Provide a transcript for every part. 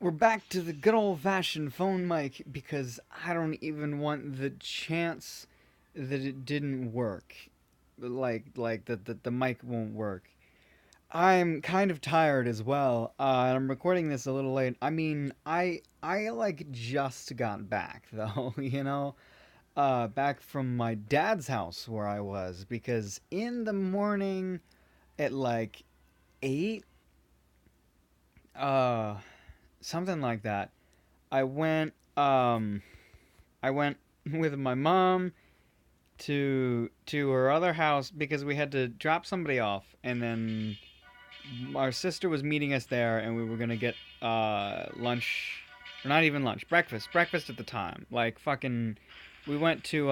We're back to the good old fashioned phone mic because I don't even want the chance that it didn't work. Like that the mic won't work. I'm kind of tired as well. I'm recording this a little late. I mean, I like just got back though, back from my dad's house where I was because in the morning at like 8 uh something like that. I went I went with my mom to her other house because we had to drop somebody off, and then our sister was meeting us there, and we were gonna get lunch, or not even lunch, breakfast at the time. Like fucking, we went to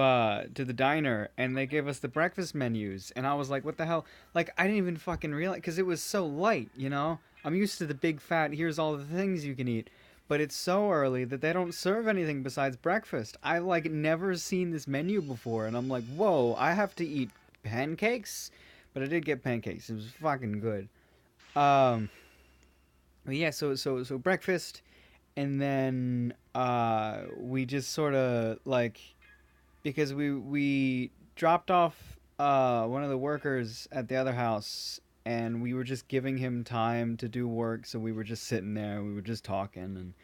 the diner, and they gave us the breakfast menus, and I was like, what the hell? Like I didn't even fucking realize because it was so light. I'm used to the big fat. Here's all the things you can eat. But it's so early that they don't serve anything besides breakfast. I've like never seen this menu before, and I'm like, whoa, I have to eat pancakes? But I did get pancakes. It was fucking good. Um, but yeah, so breakfast, and then we just sort of like because we dropped off one of the workers at the other house, and we were just giving him time to do work, so we were just sitting there, we were just talking, and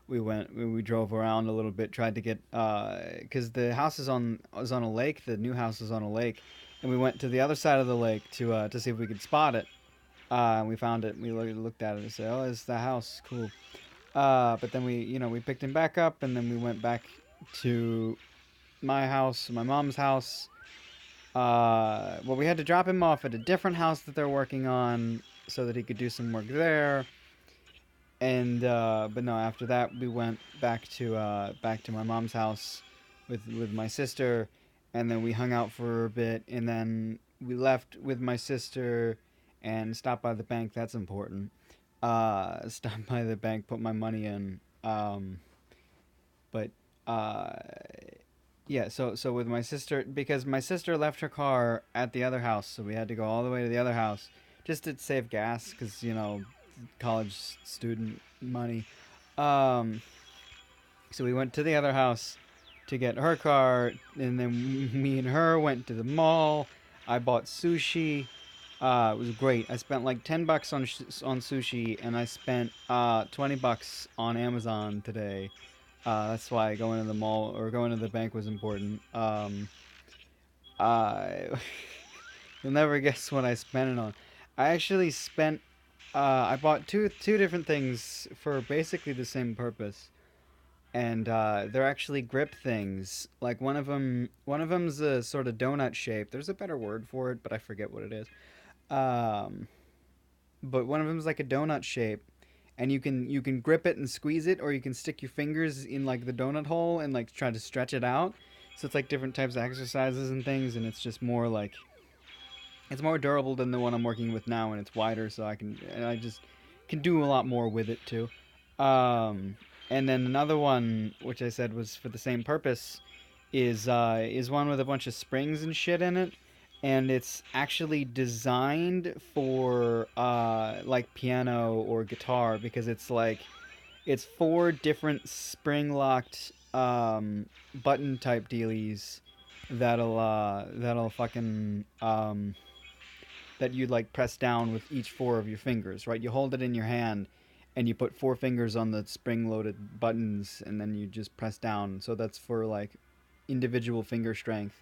we drove around a little bit, tried to get because the house is on a lake, the new house is on a lake, and we went to the other side of the lake to see if we could spot it. We found it. We looked at it and said, "Oh, it's the house. Cool." But then we picked him back up, and then we went back to my house, my mom's house. Well, we had to drop him off at a different house that they're working on so that he could do some work there. And but no, after that we went back to my mom's house with my sister, and then we hung out for a bit, and then we left with my sister and stopped by the bank. That's important. Stopped by the bank, put my money in. But uh, yeah, so with my sister, because my sister left her car at the other house, so we had to go all the way to the other house just to save gas, because college student money. Um, so we went to the other house to get her car, and then me and her went to the mall. I bought sushi. It was great. I spent like $10 on sushi, and I spent $20 on Amazon today. That's why going to the mall or going to the bank was important. Uh, you'll never guess what I spent it on. I actually spent. I bought two different things for basically the same purpose, and they're actually grip things. Like one of them's a sort of donut shape. There's a better word for it, but I forget what it is. Um, but one of them's like a donut shape, and you can grip it and squeeze it, or you can stick your fingers in like the donut hole and like try to stretch it out. So it's like different types of exercises and things, and it's just more like it's more durable than the one I'm working with now, and it's wider, so I just can do a lot more with it too. Um, and then another one, which I said was for the same purpose, is one with a bunch of springs and shit in it, and it's actually designed for like piano or guitar, because it's four different spring locked button type dealies that'll fucking that you like press down with each four of your fingers, right? You hold it in your hand and you put four fingers on the spring loaded buttons, and then you just press down. So that's for like individual finger strength,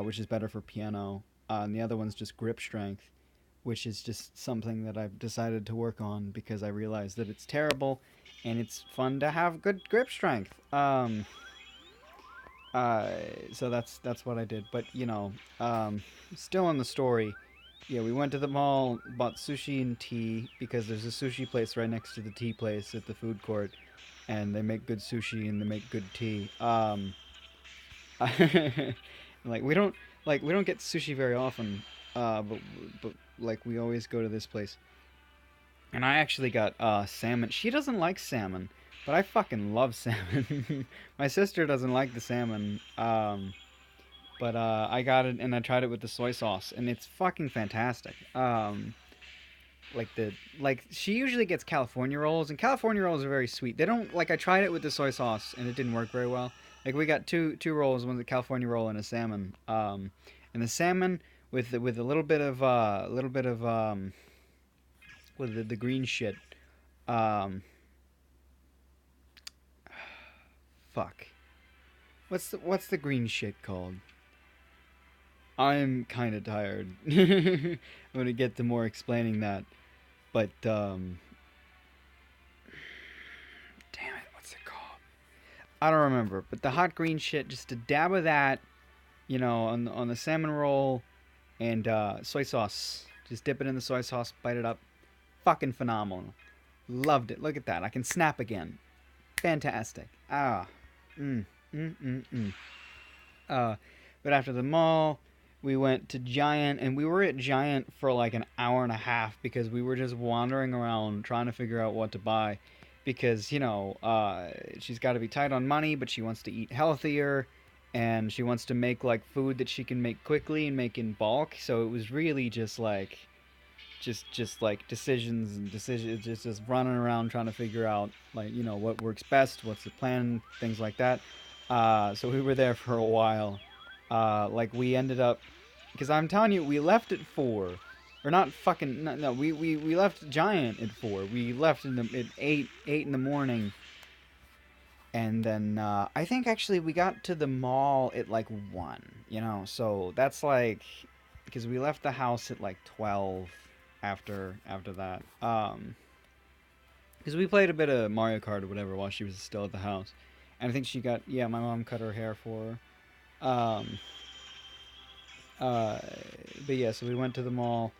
which is better for piano. And the other one's just grip strength, which is just something that I've decided to work on because I realize that it's terrible and it's fun to have good grip strength. Uh, so that's what I did. But still on the story, yeah, we went to the mall, bought sushi and tea because there's a sushi place right next to the tea place at the food court, and they make good sushi and they make good tea. Like we don't get sushi very often, but like we always go to this place. And I actually got salmon. She doesn't like salmon, but I fucking love salmon. My sister doesn't like the salmon. But I got it and I tried it with the soy sauce, and it's fucking fantastic. like she usually gets California rolls, and California rolls are very sweet. They don't like I tried it with the soy sauce and it didn't work very well. Like we got two rolls, one's a California roll and a salmon. And the salmon with a little bit of with the green shit. Um, fuck. What's the green shit called? I'm kind of tired. I'm gonna get to more explaining that, but damn it, what's it called? I don't remember. But the hot green shit, just a dab of that, on the salmon roll, and soy sauce. Just dip it in the soy sauce, bite it up. Fucking phenomenal. Loved it. Look at that. I can snap again. Fantastic. Ah. Mm. Mm. Mm. Mm. Uh, but after the mall, we went to Giant, and we were at Giant for like an hour and a half because we were just wandering around trying to figure out what to buy. Because, she's got to be tight on money, but she wants to eat healthier, and she wants to make like food that she can make quickly and make in bulk. So it was really just like just like decisions, just running around trying to figure out like what works best, what's the plan, things like that. So we were there for a while. Like we ended up, because I'm telling you, we left at 4, or not fucking no, we left Giant at 4. We left at 8 in the morning, and then I think actually we got to the mall at like 1. So that's like, because we left the house at like 12 after that. Because we played a bit of Mario Kart or whatever while she was still at the house, and I think she got, yeah, my mom cut her hair for her. Uh, but yeah, so we went to the mall,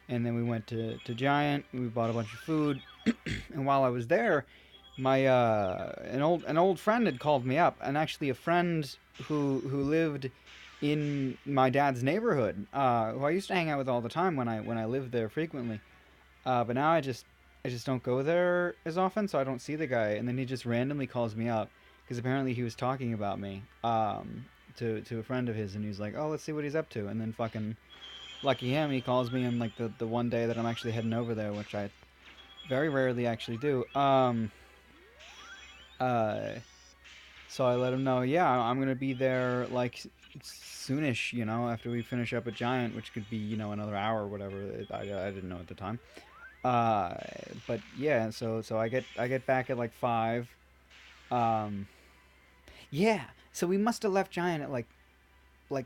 and then we went to Giant. And we bought a bunch of food, and while I was there, my an old friend had called me up, and actually a friend who lived in my dad's neighborhood, who I used to hang out with all the time when I lived there frequently. But now I just don't go there as often, so I don't see the guy. And then he just randomly calls me up because apparently he was talking about me to a friend of his, and he was like, "Oh, let's see what he's up to." And then fucking lucky him, he calls me on like the one day that I'm actually heading over there, which I very rarely actually do. Uh, so I let him know, yeah, I'm gonna be there like soonish, after we finish up at Giant, which could be another hour or whatever. I didn't know at the time. Uh, but yeah, so I get back at like 5. Um, yeah, so we must have left Giant at like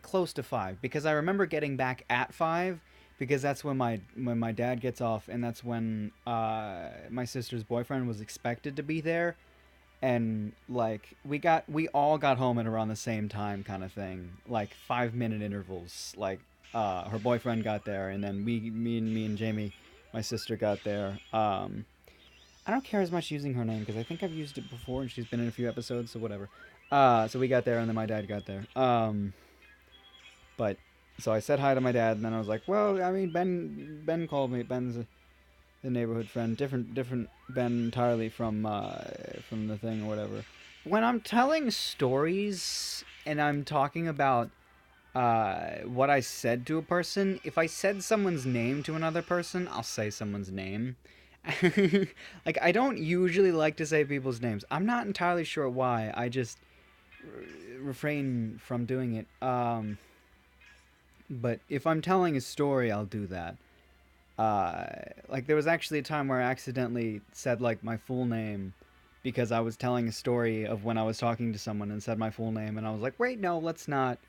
close to 5, because I remember getting back at 5, because that's when my dad gets off, and that's when my sister's boyfriend was expected to be there, and like we all got home at around the same time, kind of thing, like 5-minute intervals. Like her boyfriend got there, and then me and Jamie, my sister, got there. I don't care as much using her name because I think I've used it before and she's been in a few episodes, so whatever. So we got there, and then my dad got there. But so I said hi to my dad, and then I was like, well, I mean, Ben called me. Ben's the neighborhood friend, different Ben entirely from the thing or whatever. When I'm telling stories and I'm talking about what I said to a person, if I said someone's name to another person, I'll say someone's name. Like, I don't usually like to say people's names. I'm not entirely sure why. I just refrain from doing it. But if I'm telling a story, I'll do that. Like there was actually a time where I accidentally said like my full name because I was telling a story of when I was talking to someone and said my full name, and I was like, wait, no, let's not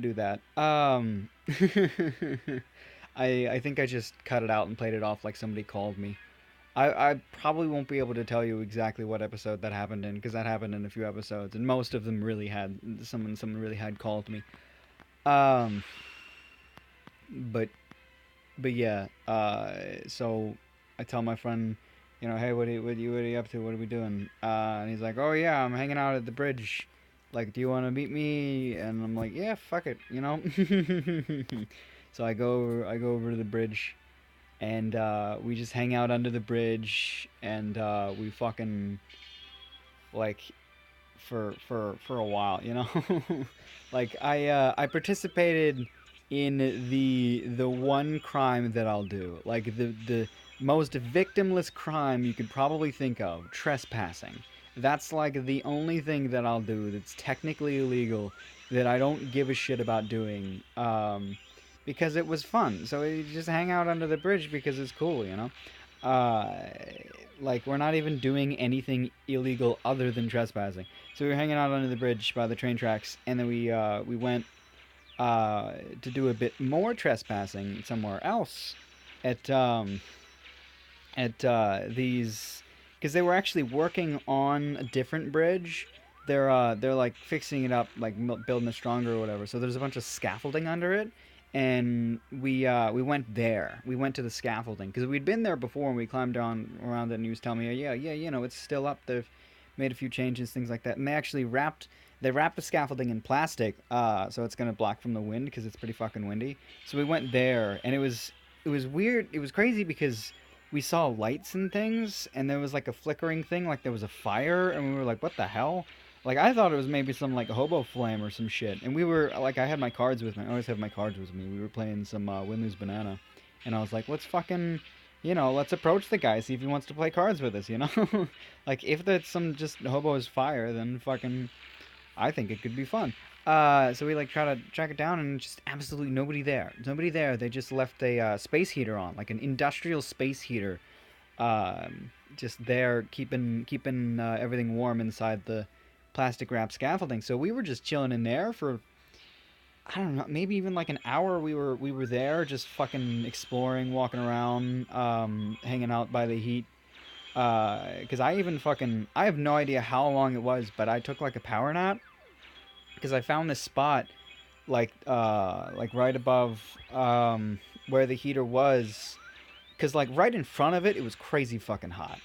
do that. I think I just cut it out and played it off like somebody called me. I probably won't be able to tell you exactly what episode that happened in, because that happened in a few episodes, and most of them really had someone really had called me. Um, but yeah. So I tell my friend, hey, what are you up to? What are we doing? And he's like, oh yeah, I'm hanging out at the bridge. Like, do you want to meet me? And I'm like, yeah, fuck it. So I go over to the bridge, and we just hang out under the bridge, and we fucking like for a while. Like I participated in the one crime that I'll do. Like the most victimless crime you could probably think of, trespassing. That's like the only thing that I'll do that's technically illegal that I don't give a shit about doing. Because it was fun. So you just hang out under the bridge because it's cool, you know? Uh, like, we're not even doing anything illegal other than trespassing. So we were hanging out under the bridge by the train tracks, and then we went to do a bit more trespassing somewhere else at these, because they were actually working on a different bridge. They're like fixing it up, like building it stronger or whatever. So there's a bunch of scaffolding under it, and we went there. We went to the scaffolding because we'd been there before, and we climbed down around it. And he was telling me, yeah, yeah, you know, it's still up. They've made a few changes, things like that, and they wrapped the scaffolding in plastic, so it's gonna block from the wind because it's pretty fucking windy. So we went there, and it was weird. It was crazy because we saw lights and things, and there was like a flickering thing, like there was a fire, and we were like, "What the hell?" Like I thought it was maybe some like hobo flame or some shit. And we were like, I had my cards with me. I always have my cards with me. We were playing some Win Lose Banana, and I was like, "Let's fucking, let's approach the guy, see if he wants to play cards with us." Like if that's some just hobo's fire, then fucking I think it could be fun. So we like try to track it down, and just absolutely nobody there. Nobody there. They just left a space heater on, like an industrial space heater, just there keeping everything warm inside the plastic wrap scaffolding. So we were just chilling in there for, I don't know, maybe even like an hour. We were there just fucking exploring, walking around, hanging out by the heat. Because I have no idea how long it was, but I took like a power nap because I found this spot like right above where the heater was, because like right in front of it, it was crazy fucking hot.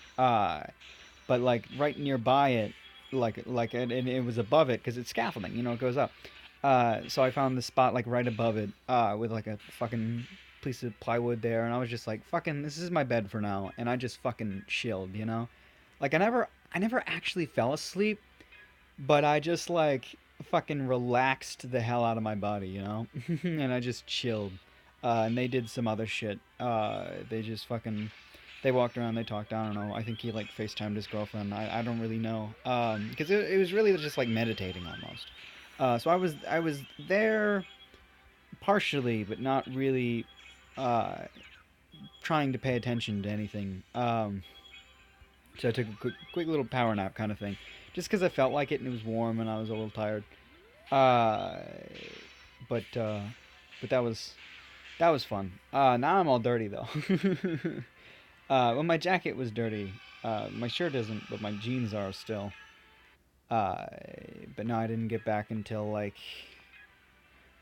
But like right nearby it, and it was above it because it's scaffolding, it goes up. So I found this spot like right above it, with like a fucking piece of plywood there, and I was just like, fucking, this is my bed for now, and I just fucking chilled. Like I never actually fell asleep, but I just like fucking relaxed the hell out of my body. And I just chilled. And they did some other shit. They just fucking, they walked around, they talked. I don't know. I think he like FaceTimed his girlfriend. I don't really know. Because it was really just like meditating almost. So I was there partially, but not really uh, trying to pay attention to anything. So I took a quick little power nap kind of thing, just because I felt like it and it was warm and I was a little tired. Uh, but that was fun. Now I'm all dirty though. Well, my jacket was dirty. My shirt isn't, but my jeans are still. Uh, but no, I didn't get back until like,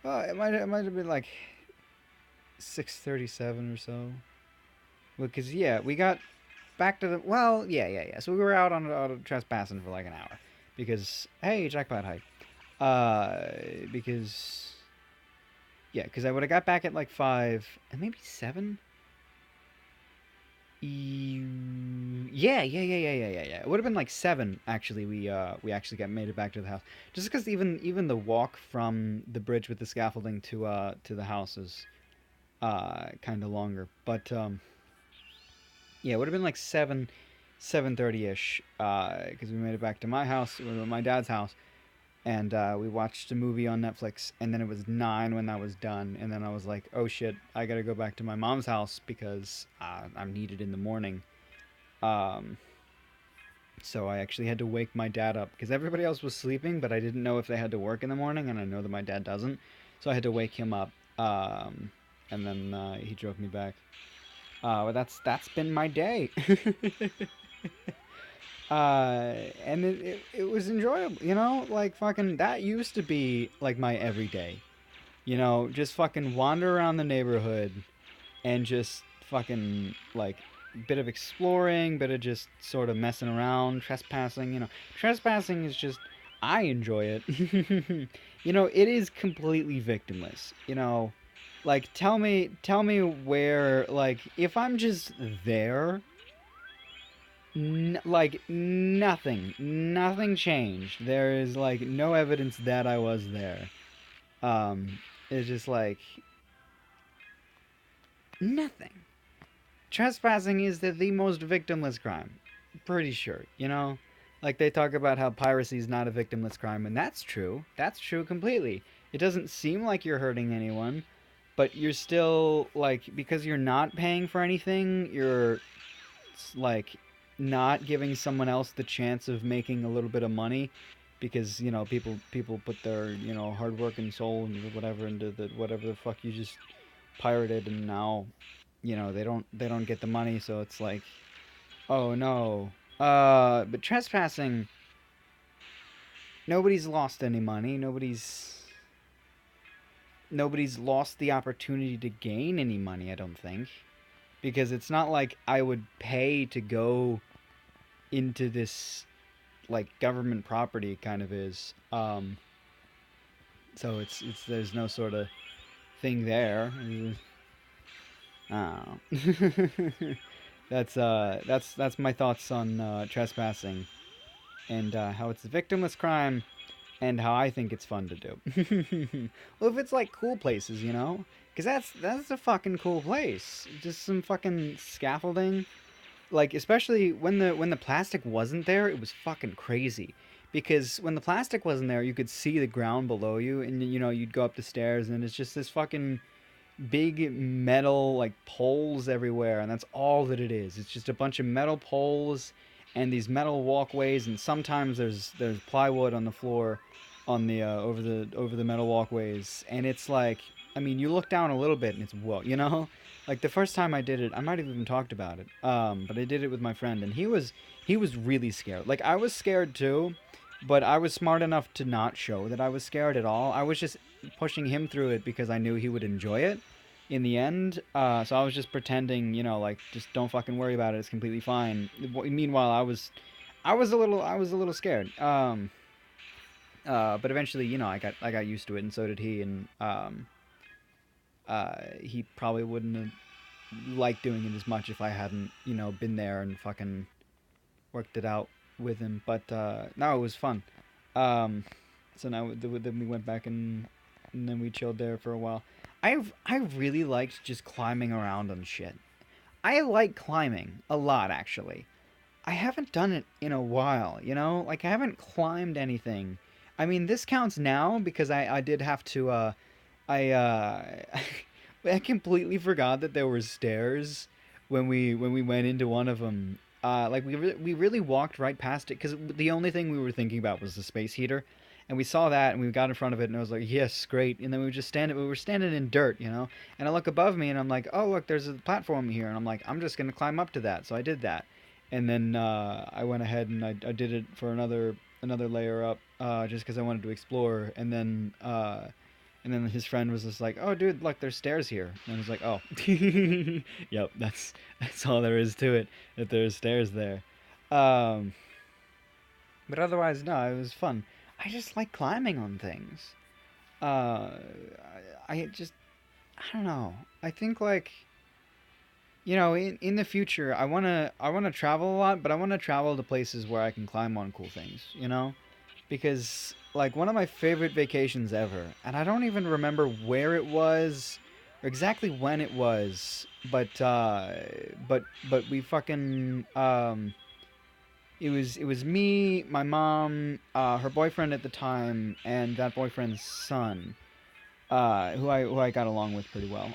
it might have been like 6:37 or so. Well, cause yeah, we got back to the, well, yeah, yeah, yeah. So we were out on trespassing for like an hour because hey, jackpot hike. Because yeah, because I would have got back at like 5 and maybe 7. Yeah, yeah, yeah, yeah, yeah, yeah, yeah. It would have been like 7 actually. We actually got made it back to the house. Just because even the walk from the bridge with the scaffolding to the house is kind of longer. But yeah, it would have been like 7:30 ish. Because we made it back to my house, my dad's house, and we watched a movie on Netflix, and then it was 9 when that was done, and then I was like, oh shit, I gotta go back to my mom's house because I'm needed in the morning. Um, so I actually had to wake my dad up because everybody else was sleeping, but I didn't know if they had to work in the morning, and I know that my dad doesn't, so I had to wake him up. And then he drove me back. But that's been my day. And it was enjoyable, like fucking that used to be like my everyday, just fucking wander around the neighborhood and just fucking like bit of exploring, bit of just sort of messing around, trespassing, trespassing is just, I enjoy it. It is completely victimless, like tell me where, like if I'm just there, like nothing changed. There is like no evidence that I was there. It's just like Nothing. Trespassing is the most victimless crime. Pretty sure, you know? Like they talk about how piracy is not a victimless crime, and that's true. That's true completely. It doesn't seem like you're hurting anyone, but you're still like because you're not paying for anything, you're like not giving someone else the chance of making a little bit of money because people put their hard work and soul and whatever into the whatever the fuck you just pirated, and now they don't get the money, so it's like, oh no. But trespassing, nobody's lost any money. Nobody's lost the opportunity to gain any money, I don't think. Because it's not like I would pay to go into this like government property kind of is. So it's there's no sort of thing there. Oh. That's my thoughts on trespassing and how it's a victimless crime and how I think it's fun to do. Well, if it's like cool places, because that's a fucking cool place. Just some fucking scaffolding, like especially when the plastic wasn't there, it was fucking crazy. Because when the plastic wasn't there, you could see the ground below you, and you'd go up the stairs, and it's just this fucking big metal like poles everywhere, and that's all that it is. It's just a bunch of metal poles and these metal walkways, and sometimes there's plywood on the floor on the over the metal walkways, and it's like, I mean, you look down a little bit and it's whoa, like the first time I did it, I might have even talked about it, but I did it with my friend, and he was really scared. Like I was scared too, but I was smart enough to not show that I was scared at all. I was just pushing him through it because I knew he would enjoy it in the end. So I was just pretending, like just don't fucking worry about it. It's completely fine. Meanwhile, I was a little scared. But eventually, I got used to it, and so did he, and he probably wouldn't have liked doing it as much if I hadn't, been there and fucking worked it out with him. But no, it was fun. Um, so now then we went back and then we chilled there for a while. I really liked just climbing around on shit. I like climbing a lot, actually. I haven't done it in a while, Like, I haven't climbed anything. I mean, this counts now because I did have to, I, I completely forgot that there were stairs when we went into one of them. Like, we really walked right past it because the only thing we were thinking about was the space heater. And we saw that, and we got in front of it, and I was like, "Yes, great!" And then we were standing in dirt, And I look above me, and I'm like, "Oh, look, there's a platform here." And I'm like, "I'm just gonna climb up to that." So I did that, and then I went ahead and I did it for another layer up, just because I wanted to explore. And then his friend was just like, "Oh, dude, look, there's stairs here." And I was like, "Oh, yep, that's all there is to it. That there's stairs there." Um, but otherwise, no, it was fun. I just like climbing on things. Uh, I just, I don't know. I think like, in the future, I wanna travel a lot, but I wanna travel to places where I can climb on cool things. Because like one of my favorite vacations ever, and I don't even remember where it was or exactly when it was, but we fucking it was me, my mom, her boyfriend at the time, and that boyfriend's son, who I got along with pretty well.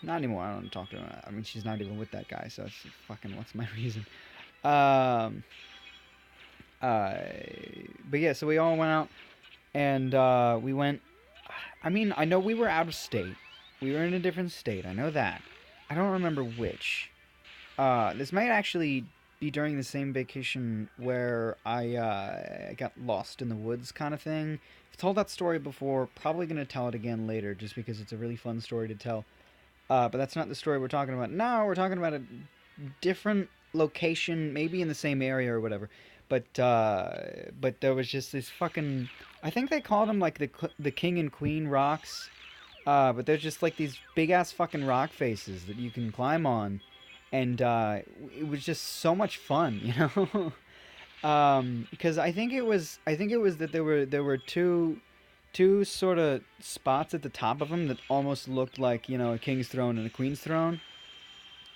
Not anymore. I don't talk to her. I mean, she's not even with that guy, so it's fucking what's my reason? Um, uh, but yeah, so we all went out and we went. I mean, I know we were out of state. We were in a different state. I know that. I don't remember which. This might actually be during the same vacation where I got lost in the woods kind of thing. I've told that story before. Probably going to tell it again later just because it's a really fun story to tell. But that's not the story we're talking about. No, we're talking about a different location, maybe in the same area or whatever. But there was just this fucking. I think they called them like the king and queen rocks. But they're just like these big ass fucking rock faces that you can climb on, and it was just so much fun, because I think it was that there were two two sort of spots at the top of them that almost looked like, a king's throne and a queen's throne.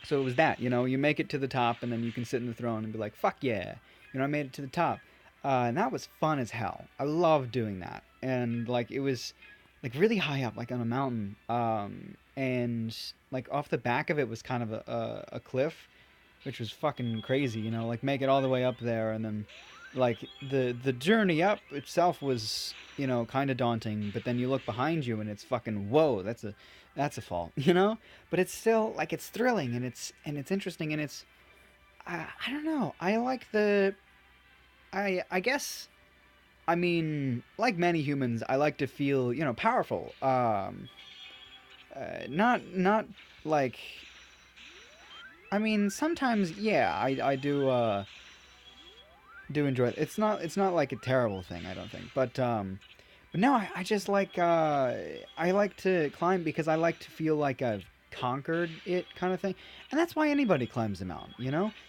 So it was that, you make it to the top and then you can sit in the throne and be like, fuck yeah, I made it to the top. And that was fun as hell. I loved doing that. And like it was like really high up, like on a mountain. And like off the back of it was kind of a cliff, which was fucking crazy, like make it all the way up there and then like the journey up itself was, kind of daunting, but then you look behind you and it's fucking whoa, that's a fall, but it's still like it's thrilling and it's interesting and it's I don't know. I like the I guess I mean, like many humans, I like to feel, powerful. Not like I mean, sometimes yeah, I do enjoy it. It's not like a terrible thing, I don't think. But no, I just like I like to climb because I like to feel like I've conquered it kind of thing. And that's why anybody climbs a mountain,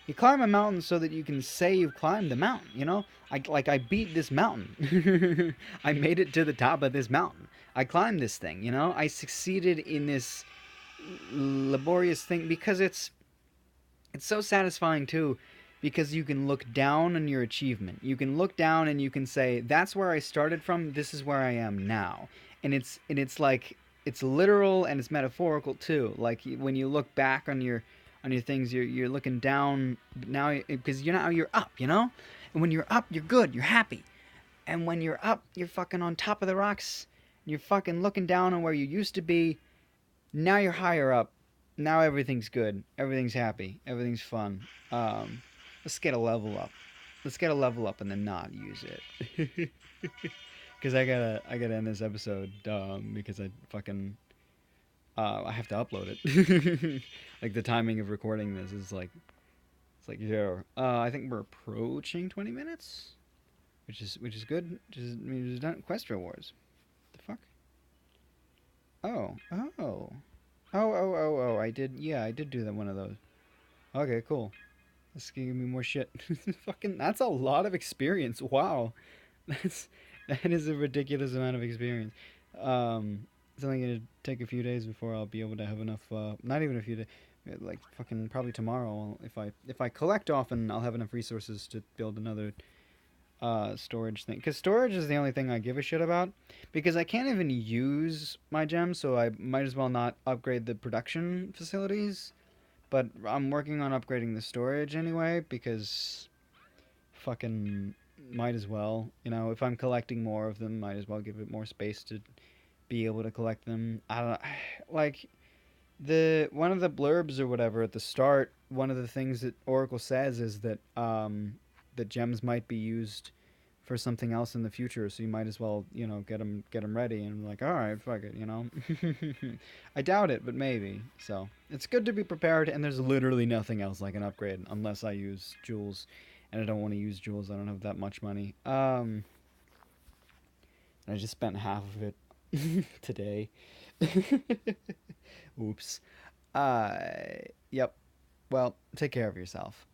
You climb a mountain so that you can say you've climbed the mountain, I beat this mountain. I made it to the top of this mountain. I climbed this thing, I succeeded in this laborious thing because it's so satisfying too because you can look down on your achievement. You can look down and you can say, that's where I started from, this is where I am now. And it's like it's literal and it's metaphorical too. Like when you look back on your things, you're looking down now because you're up, And when you're up, you're good, you're happy. And when you're up, you're fucking on top of the rocks. You're fucking looking down on where you used to be. Now you're higher up. Now everything's good. Everything's happy. Everything's fun. Let's get a level up. Let's get a level up and then not use it. Because I gotta end this episode because I fucking I have to upload it. Like the timing of recording this is like it's like zero. I think we're approaching 20 minutes, which is good. Just means it's done. Quest rewards. The fuck? Oh, oh. I did do that one of those. Okay, cool. This is giving me more shit. Fucking, that's a lot of experience. Wow, that's that is a ridiculous amount of experience. It's only gonna take a few days before I'll be able to have enough. Not even a few days, like fucking probably tomorrow. If I collect often, I'll have enough resources to build another storage thing. Because storage is the only thing I give a shit about. Because I can't even use my gems, so I might as well not upgrade the production facilities. But I'm working on upgrading the storage anyway because fucking might as well. If I'm collecting more of them, might as well give it more space to be able to collect them. I don't like the one of the blurbs or whatever at the start. One of the things that Oracle says is that the gems might be used for something else in the future, so you might as well, get them ready. And I'm like, all right, fuck it. I doubt it, but maybe. So it's good to be prepared. And there's literally nothing else I can upgrade unless I use jewels, and I don't want to use jewels. I don't have that much money. I just spent half of it today. Oops. Uh, yep. Well, take care of yourself.